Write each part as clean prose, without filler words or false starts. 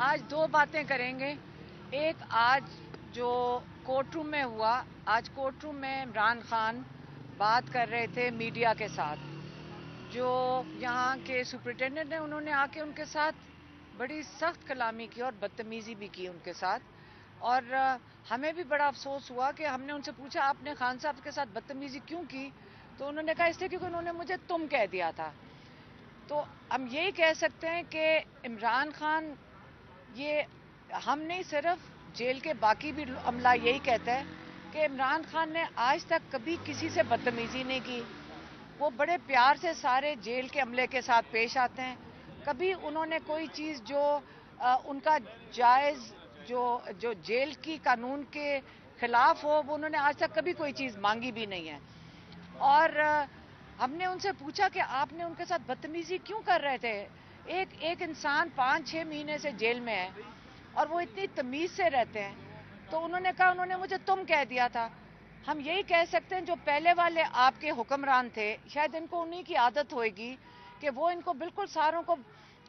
آج دو باتیں کریں گے. ایک آج جو کورٹ روم میں ہوا، آج کورٹ روم میں عمران خان بات کر رہے تھے میڈیا کے ساتھ. جو یہاں کے سپرنٹینڈنٹ ہیں انہوں نے آ کے ان کے ساتھ بڑی سخت کلامی کی اور بدتمیزی بھی کی ان کے ساتھ. اور ہمیں بھی بڑا افسوس ہوا کہ ہم نے ان سے پوچھا آپ نے خان صاحب کے ساتھ بدتمیزی کیوں کی؟ تو انہوں نے کہا اس لیے کیونکہ انہوں نے مجھے تم کہہ دیا تھا. تو ہم یہی کہہ سکتے ہیں کہ عمران خان، یہ ہم نہیں صرف جیل کے باقی بھی عملہ یہی کہتا ہے کہ عمران خان نے آج تک کبھی کسی سے بدتمیزی نہیں کی. وہ بڑے پیار سے سارے جیل کے عملے کے ساتھ پیش آتے ہیں. کبھی انہوں نے کوئی چیز جو ان کا جائز جو جیل کی قانون کے خلاف ہو وہ انہوں نے آج تک کبھی کوئی چیز مانگی بھی نہیں ہے. اور ہم نے ان سے پوچھا کہ آپ نے ان کے ساتھ بدتمیزی کیوں کر رہے تھے؟ ایک انسان 5-6 مہینے سے جیل میں ہے اور وہ اتنی تمیز سے رہتے ہیں. تو انہوں نے کہا انہوں نے مجھے تم کہہ دیا تھا. ہم یہی کہہ سکتے ہیں جو پہلے والے آپ کے حکمران تھے شاید ان کو انہی کی عادت ہوئے گی کہ وہ ان کو بالکل ساروں کو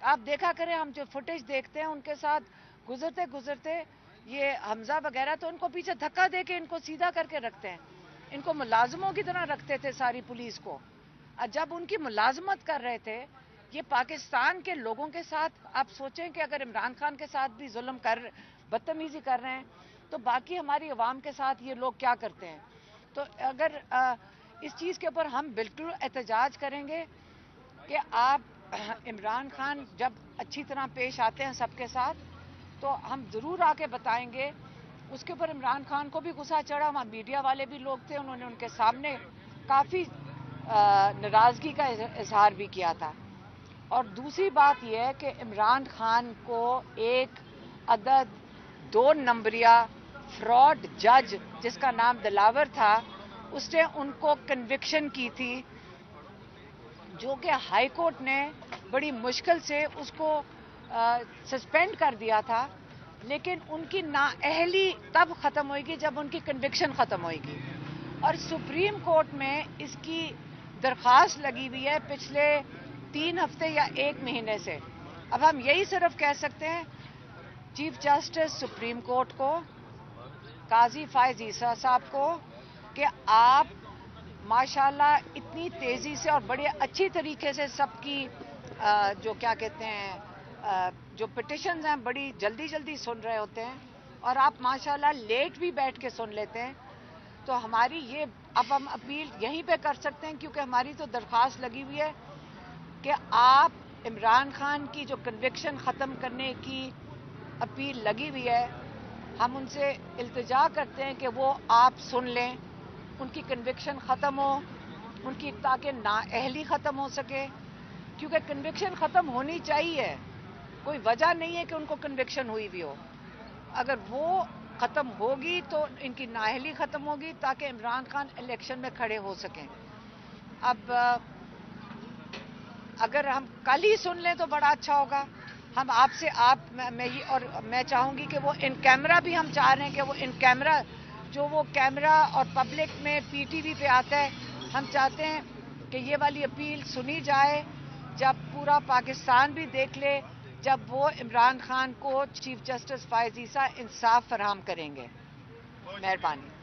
آپ دیکھا کریں. ہم جو فوٹیج دیکھتے ہیں ان کے ساتھ گزرتے یہ حمزہ وغیرہ تو ان کو پیچھے دھکا دے کے ان کو سیدھا کر کے رکھتے ہیں. ان کو ملازموں کی طرح رکھتے تھے ساری پولیس کو. جب ان کی ملازمت کر رہے تھے یہ پاکستان کے لوگوں کے ساتھ، آپ سوچیں کہ اگر عمران خان کے ساتھ بھی بدتمیزی کر رہے ہیں تو باقی ہماری عوام کے ساتھ یہ لوگ کیا کرتے ہیں. تو اگر اس چیز کے اوپر ہم بالکل احتجاج کریں گے کہ آپ عمران خان جب اچھی طرح پیش آتے ہیں سب کے ساتھ تو ہم ضرور آ کے بتائیں گے. اس کے اوپر عمران خان کو بھی غصہ چڑھا، وہاں میڈیا والے بھی لوگ تھے، انہوں نے ان کے سامنے کافی ناراضگی کا اظہار بھی کیا تھا. اور دوسری بات یہ ہے کہ عمران خان کو ایک عدد 2 نمبریہ فراڈ جج جس کا نام دلاور تھا اس نے ان کو کنوکشن کی تھی، جو کہ ہائی کورٹ نے بڑی مشکل سے اس کو سسپینڈ کر دیا تھا. لیکن ان کی نااہلی تب ختم ہوئے گی جب ان کی کنوکشن ختم ہوئے گی. اور سپریم کورٹ میں اس کی درخواست لگی ہوئی ہے پچھلے 3 ہفتے یا 1 مہینے سے. اب ہم یہی صرف کہہ سکتے ہیں چیف جسٹس سپریم کورٹ کو، قاضی فائز عیسیٰ صاحب کو، کہ آپ ماشاءاللہ اتنی تیزی سے اور بڑے اچھی طریقے سے سب کی جو کیا کہتے ہیں جو پٹیشنز ہیں بڑی جلدی سن رہے ہوتے ہیں اور آپ ماشاءاللہ لیٹ بھی بیٹھ کے سن لیتے ہیں. تو ہماری یہ اب ہم اپیل یہیں پہ کر سکتے ہیں کیونکہ ہماری تو درخواست لگی ہوئی ہے کہ آپ عمران خان کی جو کنوکشن ختم کرنے کی اپیل لگی ہوئی ہے ہم ان سے التجا کرتے ہیں کہ وہ آپ سن لیں، ان کی کنوکشن ختم ہو، ان کی تاکہ نااہلی ختم ہو سکے. کیونکہ کنوکشن ختم ہونی چاہیے، کوئی وجہ نہیں ہے کہ ان کو کنوکشن ہوئی بھی ہو. اگر وہ ختم ہوگی تو ان کی نااہلی ختم ہوگی تاکہ عمران خان الیکشن میں کھڑے ہو سکیں. اب اگر ہم کل ہی سن لیں تو بڑا اچھا ہوگا. ہم میں چاہوں گی کہ وہ ان کیمرہ بھی ہم چاہ رہے ہیں کہ وہ ان کیمرہ جو وہ کیمرہ اور پبلک میں پی ٹی وی پہ آتا ہے ہم چاہتے ہیں کہ یہ والی اپیل سنی جائے جب پورا پاکستان بھی دیکھ لے، جب وہ عمران خان کو چیف جسٹس فائز عیسیٰ انصاف فراہم کریں گے. مہربانی.